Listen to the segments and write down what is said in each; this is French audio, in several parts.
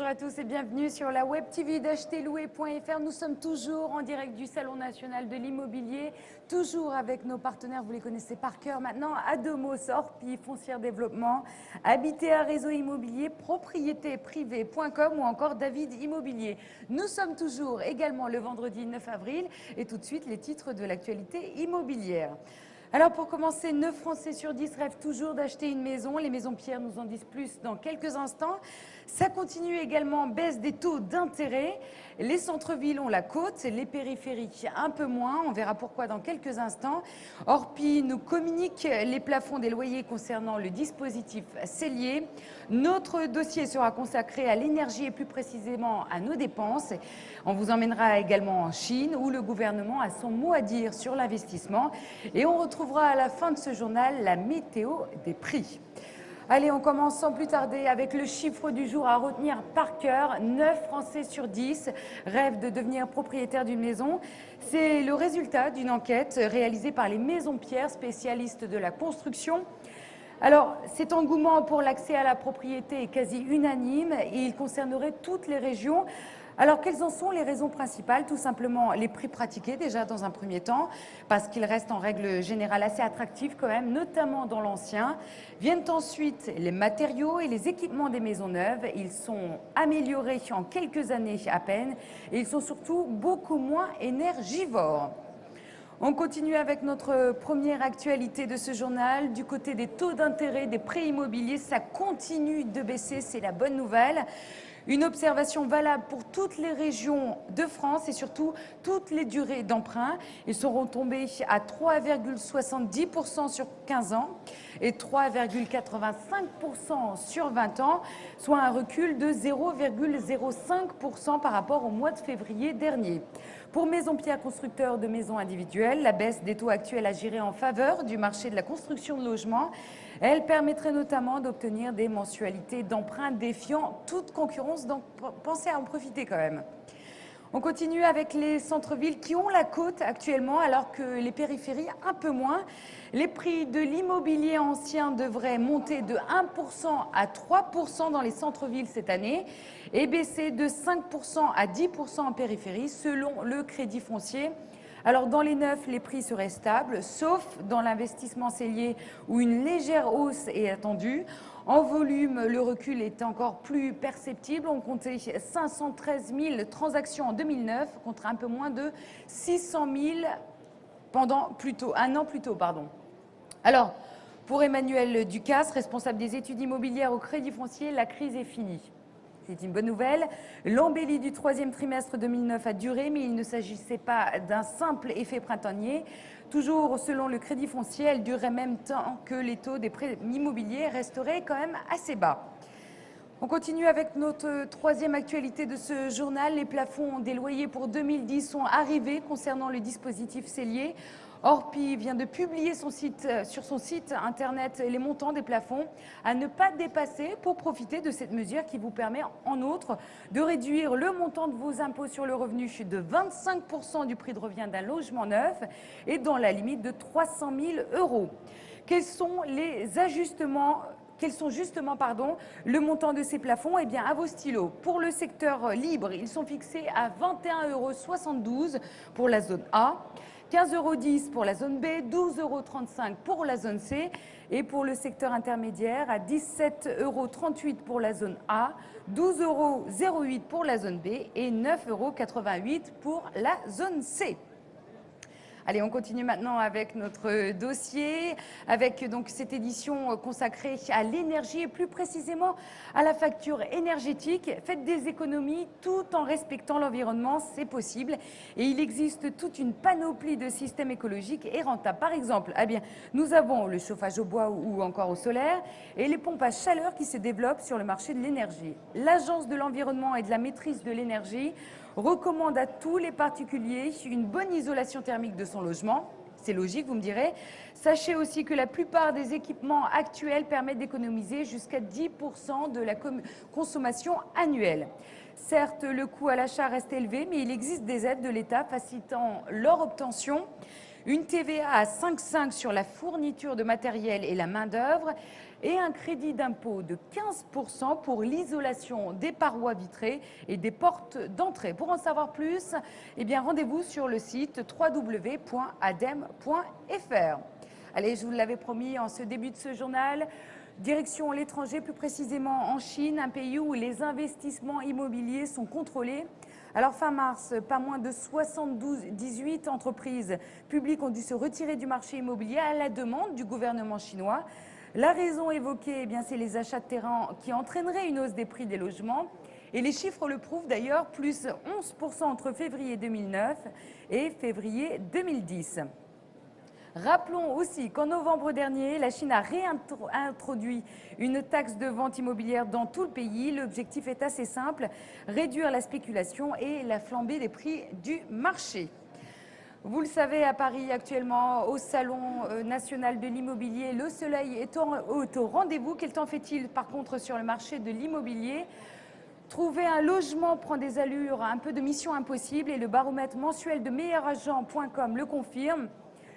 Bonjour à tous et bienvenue sur la web TV d'acheterlouer.fr. Nous sommes toujours en direct du Salon national de l'immobilier, toujours avec nos partenaires, vous les connaissez par cœur maintenant, Adomos, Orpi, Foncière Développement, Habitea Réseau Immobilier, propriétéprivée.com ou encore David Immobilier. Nous sommes toujours également le vendredi 9 avril et tout de suite les titres de l'actualité immobilière. Alors pour commencer, 9 Français sur 10 rêvent toujours d'acheter une maison. Les maisons pierres nous en disent plus dans quelques instants. Ça continue également, baisse des taux d'intérêt. Les centres-villes ont la côte, les périphériques un peu moins. On verra pourquoi dans quelques instants. Orpi nous communique les plafonds des loyers concernant le dispositif cellier. Notre dossier sera consacré à l'énergie et plus précisément à nos dépenses. On vous emmènera également en Chine où le gouvernement a son mot à dire sur l'investissement. Et on retrouvera à la fin de ce journal la météo des prix. Allez, on commence sans plus tarder avec le chiffre du jour à retenir par cœur. 9 Français sur 10 rêvent de devenir propriétaires d'une maison. C'est le résultat d'une enquête réalisée par les Maisons Pierre, spécialistes de la construction. Alors, cet engouement pour l'accès à la propriété est quasi unanime et il concernerait toutes les régions. Alors, quelles en sont les raisons principales? Tout simplement les prix pratiqués déjà dans un premier temps, parce qu'ils restent en règle générale assez attractifs quand même, notamment dans l'ancien. Viennent ensuite les matériaux et les équipements des maisons neuves. Ils sont améliorés en quelques années à peine et ils sont surtout beaucoup moins énergivores. On continue avec notre première actualité de ce journal. Du côté des taux d'intérêt des prêts immobiliers, ça continue de baisser, c'est la bonne nouvelle. Une observation valable pour toutes les régions de France et surtout toutes les durées d'emprunt. Ils seront tombés à 3,70% sur 15 ans et 3,85% sur 20 ans, soit un recul de 0,05% par rapport au mois de février dernier. Pour Maison Pierre, constructeur de maisons individuelles, la baisse des taux actuels agirait en faveur du marché de la construction de logements. Elle permettrait notamment d'obtenir des mensualités d'emprunt défiant toute concurrence, donc pensez à en profiter quand même. On continue avec les centres-villes qui ont la côte actuellement, alors que les périphéries un peu moins. Les prix de l'immobilier ancien devraient monter de 1% à 3% dans les centres-villes cette année et baisser de 5% à 10% en périphérie selon le Crédit Foncier. Alors dans les neufs, les prix seraient stables, sauf dans l'investissement cellier où une légère hausse est attendue. En volume, le recul est encore plus perceptible. On comptait 513 000 transactions en 2009 contre un peu moins de 600 000 un an plus tôt. Alors, pour Emmanuel Ducasse, responsable des études immobilières au Crédit Foncier, la crise est finie. C'est une bonne nouvelle. L'embellie du troisième trimestre 2009 a duré, mais il ne s'agissait pas d'un simple effet printanier. Toujours selon le Crédit Foncier, elle durerait même tant que les taux des prêts immobiliers resteraient quand même assez bas. On continue avec notre troisième actualité de ce journal. Les plafonds des loyers pour 2010 sont arrivés concernant le dispositif cellier. Orpi vient de publier sur son site internet les montants des plafonds à ne pas dépasser pour profiter de cette mesure qui vous permet en outre de réduire le montant de vos impôts sur le revenu de 25% du prix de revient d'un logement neuf et dans la limite de 300 000 €. Quels sont justement le montant de ces plafonds? Eh bien, à vos stylos. Pour le secteur libre, ils sont fixés à 21,72 € pour la zone A, 15,10 € pour la zone B, 12,35 € pour la zone C et pour le secteur intermédiaire à 17,38 € pour la zone A, 12,08 € pour la zone B et 9,88 € pour la zone C. Allez, on continue maintenant avec notre dossier, avec donc cette édition consacrée à l'énergie et plus précisément à la facture énergétique. Faites des économies tout en respectant l'environnement, c'est possible. Et il existe toute une panoplie de systèmes écologiques et rentables. Par exemple, nous avons le chauffage au bois ou encore au solaire et les pompes à chaleur qui se développent sur le marché de l'énergie. L'Agence de l'environnement et de la maîtrise de l'énergie recommande à tous les particuliers une bonne isolation thermique de son logement. C'est logique, vous me direz. Sachez aussi que la plupart des équipements actuels permettent d'économiser jusqu'à 10% de la consommation annuelle. Certes, le coût à l'achat reste élevé, mais il existe des aides de l'État facilitant leur obtention. une TVA à 5,5 sur la fourniture de matériel et la main-d'œuvre et un crédit d'impôt de 15% pour l'isolation des parois vitrées et des portes d'entrée. Pour en savoir plus, eh bien, rendez-vous sur le site www.adem.fr. Allez, je vous l'avais promis en ce début de ce journal, direction l'étranger, plus précisément en Chine, un pays où les investissements immobiliers sont contrôlés. Alors fin mars, pas moins de 18 entreprises publiques ont dû se retirer du marché immobilier à la demande du gouvernement chinois. La raison évoquée, eh bien, c'est les achats de terrain qui entraîneraient une hausse des prix des logements. Et les chiffres le prouvent d'ailleurs, plus 11% entre février 2009 et février 2010. Rappelons aussi qu'en novembre dernier, la Chine a réintroduit une taxe de vente immobilière dans tout le pays. L'objectif est assez simple, réduire la spéculation et la flambée des prix du marché. Vous le savez, à Paris actuellement, au Salon national de l'immobilier, le soleil est au rendez-vous. Quel temps fait-il par contre sur le marché de l'immobilier ? Trouver un logement prend des allures un peu de mission impossible et le baromètre mensuel de meilleuragent.com le confirme.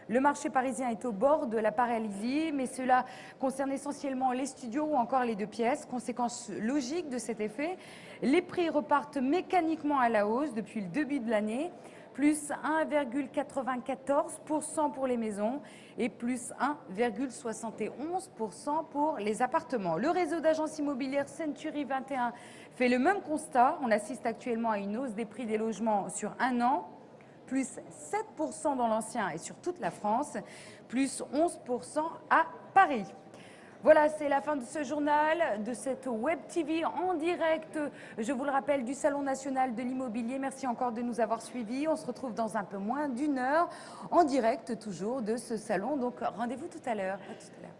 Le marché parisien est au bord de la paralysie, mais cela concerne essentiellement les studios ou encore les 2 pièces. Conséquence logique de cet effet, les prix repartent mécaniquement à la hausse depuis le début de l'année, plus 1,94% pour les maisons et plus 1,71% pour les appartements. Le réseau d'agences immobilières Century 21 fait le même constat. On assiste actuellement à une hausse des prix des logements sur un an, plus 7% dans l'ancien et sur toute la France, plus 11% à Paris. Voilà, c'est la fin de ce journal, de cette Web TV en direct, je vous le rappelle, du Salon national de l'immobilier. Merci encore de nous avoir suivis. On se retrouve dans un peu moins d'1 heure en direct toujours de ce salon. Donc rendez-vous tout à l'heure. À tout à l'heure.